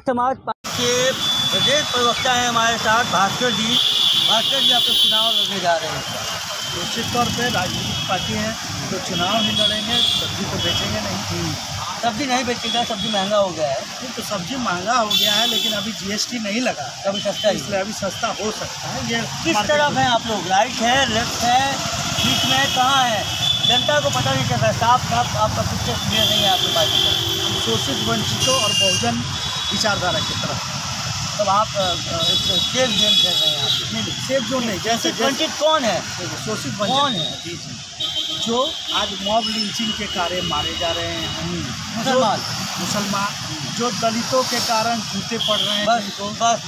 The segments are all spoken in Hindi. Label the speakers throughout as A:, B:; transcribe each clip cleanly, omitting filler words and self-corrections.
A: समाज पार्टी के प्रदेश प्रवक्ता हैं हमारे साथ भास्कर जी। भास्कर जी, आप लोग चुनाव लड़ने जा रहे हैं।
B: निश्चित तौर पे राजनीतिक पार्टी हैं तो चुनाव ही लड़ेंगे, सब्जी तो बेचेंगे नहीं।
A: सब्जी नहीं बेचेगा, सब्जी महंगा हो गया है।
B: नहीं तो सब्जी महंगा हो गया है, लेकिन अभी जीएसटी नहीं लगा,
A: कभी सस्ता ही,
B: इसलिए अभी सस्ता हो सकता है। ये
A: किस तरफ हैं आप लोग? राइट है, लेफ्ट है, बीच में कहाँ है? जनता को पता नहीं चल रहा है। साफ साफ आपका पिक्चर क्लियर नहीं है आपकी पार्टी का।
B: हम शोषित वंचितों और बहुजन विचारधारा की तरफ।
A: तब आप सेफ गेम खेल रहे हैं। आप
B: नहीं, सेफ जोन नहीं। जैसे
A: वंचित कौन है?
B: शोषित
A: कौन
B: वंचित
A: है?
B: जी जी, जो आज मॉब लिंचिंग के कार्य मारे जा रहे हैं, मुसलमान जो दलितों के कारण जूते पड़ रहे हैं।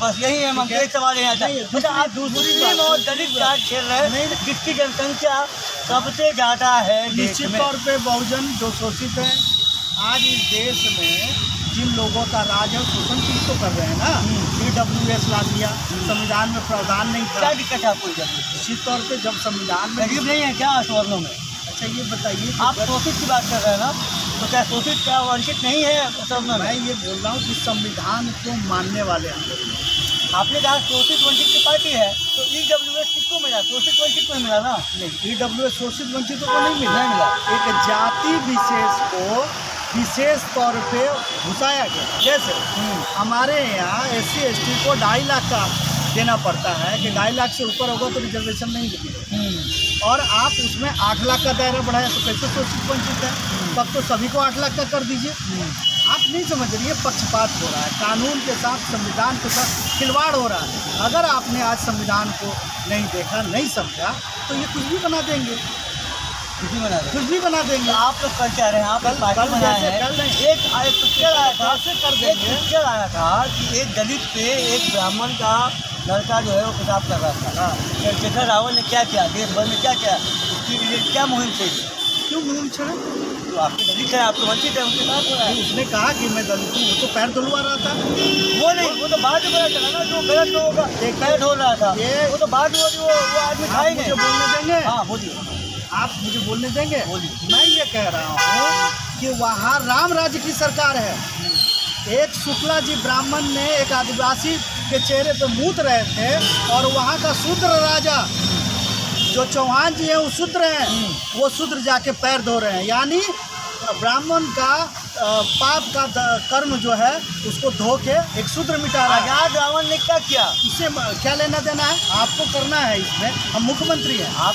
A: बस यही है। हम एक सवाल यहाँ था, मतलब आप मुस्लिम और दलित कार्ड खेल रहे हैं, जिसकी जनसंख्या सबसे ज़्यादा है।
B: निश्चित तौर पे बहुजन जो शोषित है आज इस देश में, जिन लोगों का राज है शोषण की तो कर रहे हैं ना। EWS ला दिया, संविधान में प्रावधान नहीं था।
A: क्या दिक्कत है आपको?
B: निश्चित तौर पे जब संविधान में
A: गरीब नहीं है क्या स्वर्णों में?
B: अच्छा ये बताइए,
A: आप शोषित की बात कर रहे हैं ना, तो क्या शोषित क्या वंचित नहीं है स्वर्णों में?
B: मैं ये बोल रहा हूँ कि संविधान को मानने वाले हम लोग।
A: आपने कहा शोषित वंचित की पार्टी है, तो EWS किसको मिला? शोषित वंचित को मिला ना?
B: नहीं, EWS शोषित वंचितों को नहीं मिला। एक जाति विशेष को विशेष तौर पे घुसाया गया। जैसे हमारे यहाँ SC ST को 2.5 लाख का देना पड़ता है कि 2.5 लाख से ऊपर होगा तो रिजर्वेशन नहीं मिलेगी, और आप उसमें 8 लाख का दायरा बढ़ाया तो कैसे शोषित वंचित है? तब तो सभी को 8 लाख का कर दीजिए। आप नहीं समझ रही है, पक्षपात हो रहा है, कानून के साथ संविधान के साथ खिलवाड़ हो रहा है। अगर आपने आज संविधान को नहीं देखा, नहीं समझा, तो ये कुछ भी बना देंगे, कुछ भी बना देंगे।
A: आप लोग कल कह रहे हैं, आप
B: कल
A: बनाए हैं।
B: कल नहीं,
A: एक पिक्चर आया था,
B: कर देंगे।
A: पिक्चर आया था कि एक दलित पे एक ब्राह्मण का लड़का जो है वो पेशाब कर रहा था। चंद्रशेखर रावत ने क्या किया? देश भर में क्या किया? उसके लिए क्या मुहिम थी?
B: क्यों मुहिम छेड़ा?
A: तो आपके दलित है, आप तो वंचित है, उनके साथ हो रहा है।
B: उसने कहा कि मैं दलित हूँ, वो तो पैर धुलवा रहा था।
A: वो नहीं, वो तो बाद में पता चला ना, जो गलत लोगों का पैर धो रहा था, वो तो बाद में वो आदमी था ही नहीं।
B: मुझे बोलने देंगे?
A: हाँ बोलिए,
B: आप मुझे बोलने देंगे?
A: बोलिए।
B: मैं ये कह रहा हूँ कि वहाँ राम राज्य की सरकार है। एक शुक्ला जी ब्राह्मण ने एक आदिवासी के चेहरे पे मूत रहे थे, और वहाँ का शूद्र राजा जो चौहान जी हैं वो शूद्र हैं, वो शूद्र जाके पैर धो रहे हैं। यानी ब्राह्मण का पाप का कर्म जो है उसको धो के एक शूद्र मिटा रहा है।
A: आजाद रावण ने क्या किया?
B: इससे क्या लेना देना है? आपको करना है इसमें, हम मुख्यमंत्री हैं।
A: आप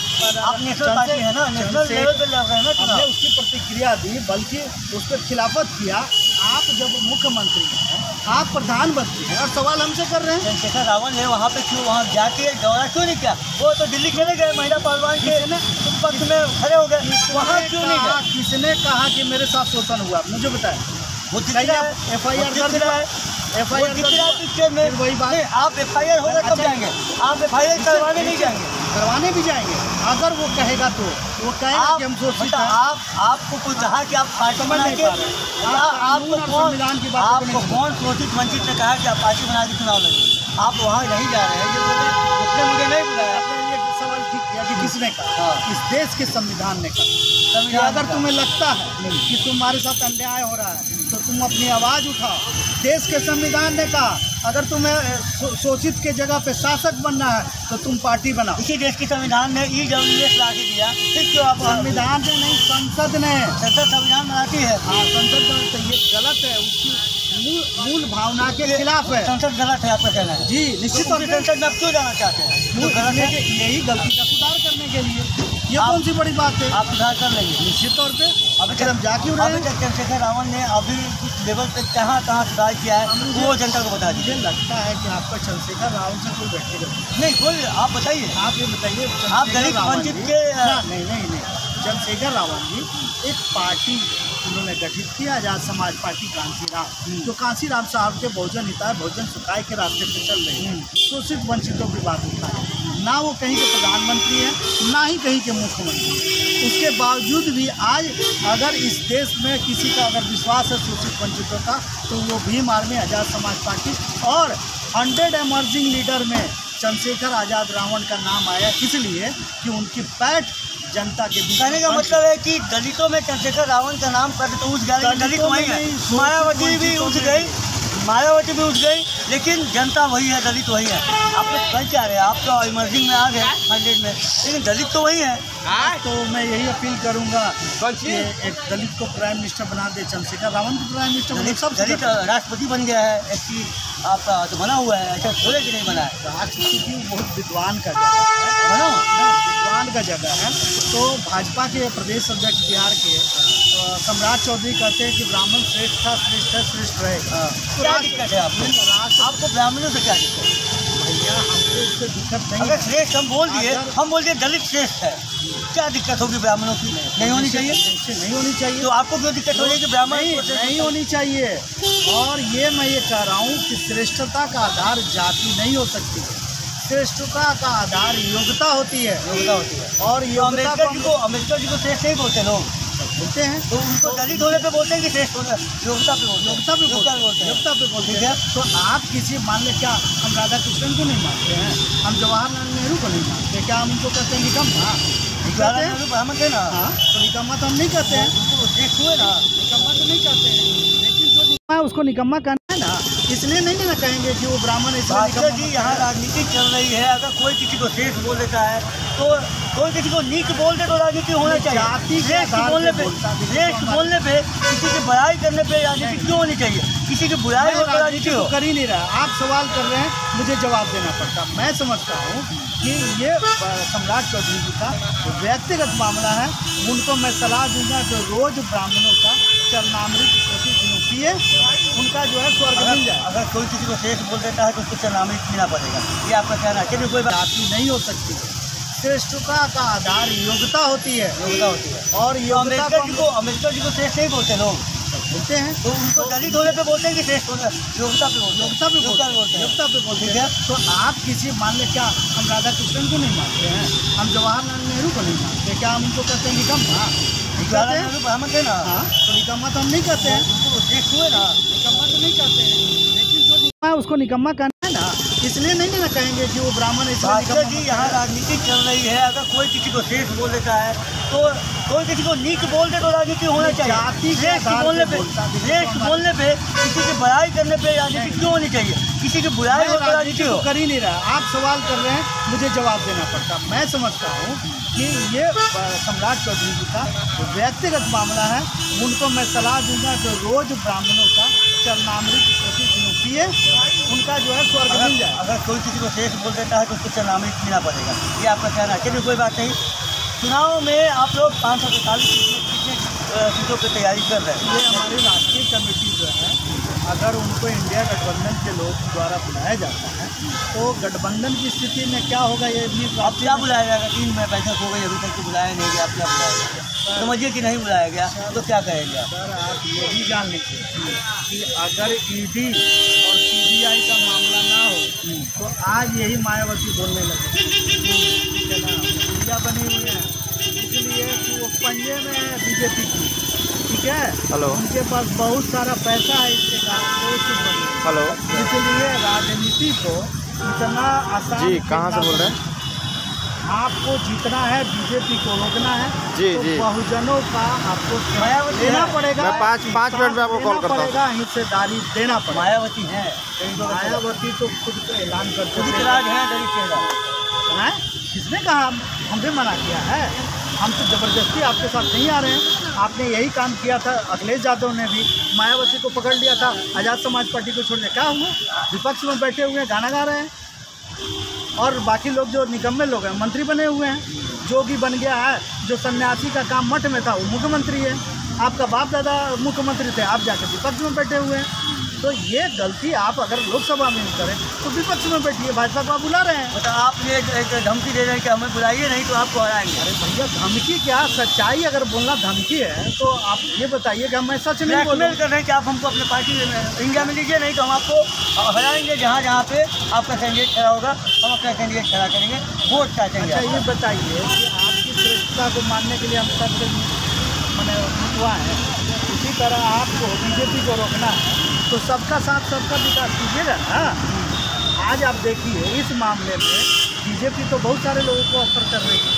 A: नेशनल पार्टी है ना, नेशनल लेवल पे लड़ रहे हैं ना।
B: हमने उसकी प्रतिक्रिया दी, बल्कि उस पर खिलाफत किया। आप जब मुख्यमंत्री हैं, आप प्रधानमंत्री हैं, और सवाल हमसे कर रहे हैं।
A: चंद्रशेखर रावत ने वहाँ पे क्यों, वहाँ जाके दौरा क्यों नहीं किया? वो तो दिल्ली चले गए, महिला पहलवान के पक्ष में खड़े हो गए, वहाँ क्यों नहीं गए?
B: किसने कहा कि मेरे साथ शोषण हुआ? मुझे बताएं।
A: वो FIR दर्ज है,
B: FIR
A: पिक्चर में
B: वही बात।
A: आप FIR होगा कब जाएंगे? आप FIR करवाने नहीं जाएंगे?
B: करवाने भी जाएंगे अगर वो कहेगा तो। वो कहेगा कि हम शोषित हैं।
A: आपको कोई कहा कि आप पार्टी बना के, आपको कौन शोषित वंचित ने कहा कि आप पार्टी बना के चुनाव लड़ेंगे? आप वहाँ नहीं जा रहे हैं, उसने मुझे नहीं बुलाया।
B: आपने ये सवाल ठीक किया कि किसने कहा? इस देश के संविधान ने कहा। अगर तुम्हें लगता है कि तुम्हारे साथ अन्याय हो रहा है तो तुम अपनी आवाज़ उठाओ। देश के संविधान ने कहा अगर तुम्हें शोषित के जगह पे शासक बनना है तो तुम पार्टी बनाओ।
A: इसी देश के संविधान ने EWS ला के दिया, फिर क्यों आप?
B: संविधान ने नहीं, संसद ने।
A: संसद संविधान बनाती है।
B: हाँ, संसद तो ये गलत है, उसकी मूल भावना के खिलाफ है।
A: संसद गलत है आपका कहना है?
B: जी निश्चित तौर पे।
A: संसद में आप क्यों जाना चाहते हैं?
B: यही गलती का सुधार करने के लिए। ये कौन सी बड़ी बात है?
A: आप सुधार कर लेंगे
B: निश्चित तौर पे। अभी हम जा क्यों रहे हैं?
A: चंद्रशेखर रावत ने अभी इस लेवल पे कहाँ सुधार किया है वो जनता को बता दीजिए।
B: मुझे लगता है कि आपका चंद्रशेखर रावत से कोई व्यक्तिगत
A: नहीं, कोई आप बताइए।
B: आप ये बताइए,
A: आप दलित वंचित के
B: नहीं चंद्रशेखर रावत जी एक पार्टी उन्होंने गठित किया, आजाद समाज पार्टी कांसीराम, जो कांसीराम साहब के बहुजन हिताय बहुजन सुखाय के रास्ते पे चल रही है। शोषित वंचितों की बात उठाए, ना वो कहीं के प्रधानमंत्री हैं, ना ही कहीं के मुख्यमंत्री। उसके बावजूद भी आज अगर इस देश में किसी का अगर विश्वास है शोषित वंचितों का, तो वो भीम आर्मी, आज़ाद समाज पार्टी और 100 एमर्जिंग लीडर में चंद्रशेखर आज़ाद रावण का नाम आया, इसलिए कि उनकी पैठ जनता के बीच।
A: कहने का मतलब है कि दलितों में चंद्रशेखर रावण का नाम कर तो उठ गया, दलित वहीं है। मायावती भी उठ गई, मायावती भी उठ गई, लेकिन जनता वही है, दलित वही है। आप लोग कह क्या रहे हैं? आप तो इमर्जिंग में आ गए 100 में, लेकिन दलित तो वही है।
B: तो मैं यही अपील करूंगा कि एक दलित को प्राइम मिनिस्टर बना दे, चंद्रशेखर रावत को प्राइम मिनिस्टर बना दे। सब
A: दलित राष्ट्रपति बन गया है, एससी आपका तो बना हुआ है, ऐसा थोड़े कि नहीं बना है।
B: राष्ट्रपति बहुत विद्वान का जगह है,
A: बना
B: विद्वान का जगह है। तो भाजपा के प्रदेश अध्यक्ष बिहार के सम्राट चौधरी कहते हैं कि ब्राह्मण श्रेष्ठ था, श्रेष्ठ है, श्रेष्ठ रहेगा। तो
A: क्या दिक्कत है आपको ब्राह्मणों से क्या दिक्कत है?
B: भैया हमको इससे दिक्कत नहीं
A: अगर
B: है।
A: श्रेष्ठ हम बोल दिए दलित श्रेष्ठ है, क्या दिक्कत होगी ब्राह्मणों की? नहीं होनी चाहिए,
B: नहीं होनी चाहिए।
A: तो आपको क्यों दिक्कत हो रही है कि ब्राह्मण
B: नहीं होनी चाहिए। और ये मैं ये कह रहा हूँ कि श्रेष्ठता का आधार जाति नहीं हो सकती, श्रेष्ठता का आधार योग्यता होती है। और
A: अम्बेडकर जी को श्रेष्ठ नहीं बोलते लोग,
B: बोलते हैं
A: तो उनको दलित होने पे बोलते हैं कि श्रेष्ठ होने, योग्यता पे बोलते हैं।
B: तो आप किसी मान लें, क्या हम राधा कृष्णन को नहीं मानते हैं, हम जवाहरलाल नेहरू को नहीं मानते, क्या हम उनको कहते हैं निकम्मा?
A: जवाहरलाल नेहरू ब्राह्मण थे ना,
B: तो निकम्मा तो हम नहीं कहते हैं,
A: श्रेष्ठ हुए ना,
B: निकम्मा तो नहीं कहते हैं। लेकिन जो निकम्मा उसको निकम्मा कहना है ना, इसलिए नहीं ना कहेंगे कि वो ब्राह्मण
A: है। जी यहाँ राजनीति चल रही है, अगर कोई किसी को श्रेष्ठ बोल देता है तो कोई किसी को नीच बोल दे तो राजनीति होना चाहिए। श्रेष्ठ बोलने पे किसी की बुराई करने पे राजनीति क्यों होनी चाहिए? किसी की बुराई हो तो राजनीति हो।
B: कर ही नहीं रहा। आप सवाल कर रहे हैं, मुझे जवाब देना पड़ता। मैं समझता हूँ कि ये सम्राट चौधरी जी का व्यक्तिगत मामला है। उनको मैं सलाह दूंगा जो रोज ब्राह्मणों का चरणामृत पिए, उनका जो है स्वर्ग मिल जाए।
A: अगर कोई किसी को श्रेष्ठ बोल देता है तो उसको चरणामृत पीना पड़ेगा, ये आपका कहना है? चलिए कोई
B: जाति नहीं हो सकती, श्रेष्ठता का आधार योग्यता होती है। और
A: अम्बेडकर जी को श्रेष्ठ नहीं बोलते लोग,
B: बोलते हैं,
A: तो उनको दलित होने पे बोलते हैं कि श्रेष्ठ होने, योग्यता पे बोलते हैं।
B: तो आप किसी मान लें, क्या हम राधा कृष्णन को नहीं मानते हैं, हम जवाहरलाल नेहरू को नहीं मानते, क्या हम उनको कहते हैं निकम्मा?
A: जवाहरलाल नेहरू ब्राह्मण थे ना,
B: तो निकम्मा तो हम नहीं कहते हैं,
A: श्रेष्ठ हुए ना,
B: निकम्मा तो नहीं कहते हैं। लेकिन जो निकम्मा है उसको निकम्मा कहना है ना, इसलिए नहीं ना कहेंगे कि वो ब्राह्मण है।
A: जी यहाँ राजनीति चल रही है, अगर कोई किसी को श्रेष्ठ बोल देता है तो कोई किसी को नीच बोल दे तो राजनीति होना चाहिए। श्रेष्ठ बोलने पे किसी की बुराई करने पे राजनीति क्यों होनी चाहिए? किसी की बुराई हो तो राजनीति हो।
B: कर ही नहीं रहा। आप सवाल कर रहे हैं, मुझे जवाब देना पड़ता। मैं समझता हूँ कि ये सम्राट चौधरी जी का व्यक्तिगत मामला है। उनको मैं सलाह दूंगा जो रोज ब्राह्मणों का चरणामृत पिए, उनका जो है स्वर्ग मिल जाए।
A: अगर कोई किसी को श्रेष्ठ बोल देता है तो उसको चरणामृत पीना पड़ेगा, ये आपका कहना है? चलिए कोई बात नहीं। चुनाव में आप लोग 543 सीटों की तैयारी कर रहे हैं।
B: ये हमारी राष्ट्रीय कमेटी जो है, अगर उनको इंडिया गठबंधन के लोग द्वारा बुलाया जाता है तो गठबंधन की स्थिति में क्या होगा ये भी।
A: अब क्या बुलाया जाएगा? 3 में बैठक हो गई, अभी तक तो बुलाया नहीं गया, अब क्या बुलाया गया? समझिए कि नहीं बुलाया गया तो क्या कहेंगे आप?
B: सर आप ये भी जान लीजिए कि अगर ईडी और सीबीआई का मामला ना हो तो आज यही मायावती बोलने लगे मीडिया बनी हुई है, इसलिए कि वो पंजे में है बीजेपी की, ठीक है।
C: हेलो,
B: उनके पास बहुत सारा पैसा है इसके कारण।
C: हेलो,
B: इसलिए राजनीति को इतना आसान।
C: जी कहाँ से बोल रहे हैं?
B: आपको जीतना है, बीजेपी को रोकना है,
C: जी
B: तो
C: जी
B: बहुजनों का आपको देना पड़ेगा।
C: मैं 5 मिनट में आपको कॉल करता हूँ।
B: हिस्सेदारी देना पड़ेगा।
A: मायावती है,
B: मायावती तो खुद का ऐलान करते
A: खुद के राज है, दलित चेहरा
B: है। किसने कहा? हमने मना किया है। हम तो ज़बरदस्ती आपके साथ नहीं आ रहे हैं। आपने यही काम किया था, अखिलेश यादव ने भी मायावती को पकड़ लिया था, आज़ाद समाज पार्टी को छोड़ दिया। क्या हुआ? विपक्ष में बैठे हुए हैं, गाना गा रहे हैं। और बाकी लोग जो निकम्मे लोग हैं मंत्री बने हुए हैं। जोगी बन गया है, जो सन्यासी का काम मठ में था वो मुख्यमंत्री है। आपका बाप दादा मुख्यमंत्री थे, आप जाकर विपक्ष में बैठे हुए हैं। तो ये गलती आप अगर लोकसभा में करें तो विपक्ष में बैठिए। भाजपा को आप बुला रहे हैं,
A: मतलब आप ये एक धमकी दे रहे हैं कि हमें बुलाइए नहीं तो आपको हराएंगे।
B: अरे भैया धमकी क्या, सच्चाई अगर बोलना धमकी है तो आप ये बताइए कि मैं सच नहीं बोल
A: कर रहे हैं कि आप हमको अपने पार्टी में इंडिया में लीजिए, नहीं तो हम आपको हराएंगे। जहाँ जहाँ पे आपका कैंडिडेट खड़ा होगा हम अपना कैंडिडेट खड़ा करेंगे, वोट चाहेंगे।
B: अच्छा ये बताइए कि आपकी श्रेष्ठता को मानने के लिए हम सबसे मैंने हुआ है, इसी तरह आपको बीजेपी को रोकना है तो सबका साथ सबका विकास कीजिएगा ना। आज आप देखिए इस मामले में बीजेपी तो बहुत सारे लोगों को ऑफर कर रही है,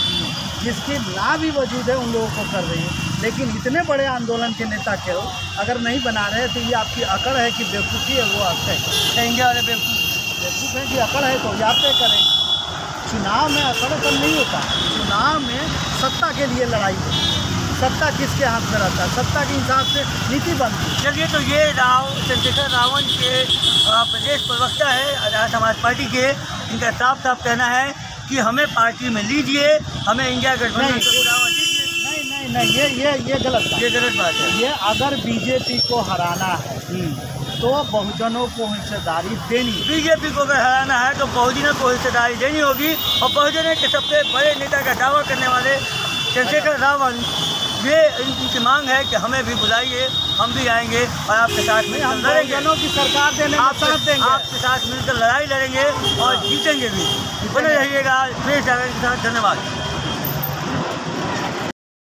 B: जिसके ना भी वजूद है उन लोगों को कर रही है, लेकिन इतने बड़े आंदोलन के नेता को अगर नहीं बना रहे तो ये आपकी अकड़ है कि बेवकूफ़ी है, वो आप तय
A: इंडिया वाले बेवकूफ़
B: है कि अकड़ है तो आप तय करें। चुनाव में अकड़ नहीं होता, चुनाव में सत्ता के लिए लड़ाई होती है। सत्ता किसके हाथ में रहता है, सत्ता के हिसाब से नीति बनती है।
A: चलिए, तो ये चंद्रशेखर रावण के प्रदेश प्रवक्ता है आज़ाद समाज पार्टी के, इनका साफ साफ कहना है कि हमें पार्टी में लीजिए, हमें इंडिया गठबंधन को बढ़ावा दीजिए।
B: नहीं, ये गलत बात,
A: ये गलत बात है।
B: ये अगर बीजेपी को हराना है तो बहुजनों को हिस्सेदारी देनी।
A: बीजेपी को अगर हराना है तो बहुजनों को हिस्सेदारी देनी होगी, और बहुजनों के सबसे बड़े नेता का दावा करने वाले चंद्रशेखर रावण, ये इनकी मांग है कि हमें भी बुलाइए, हम भी आएंगे और आपके साथ मिलकर लड़ेंगे।
B: बहुजनों की सरकार देने में साथ देंगे,
A: आपके साथ मिलकर लड़ाई लड़ेंगे और जीतेंगे भी। बने रहिएगा प्रेस जागरण के साथ। धन्यवाद।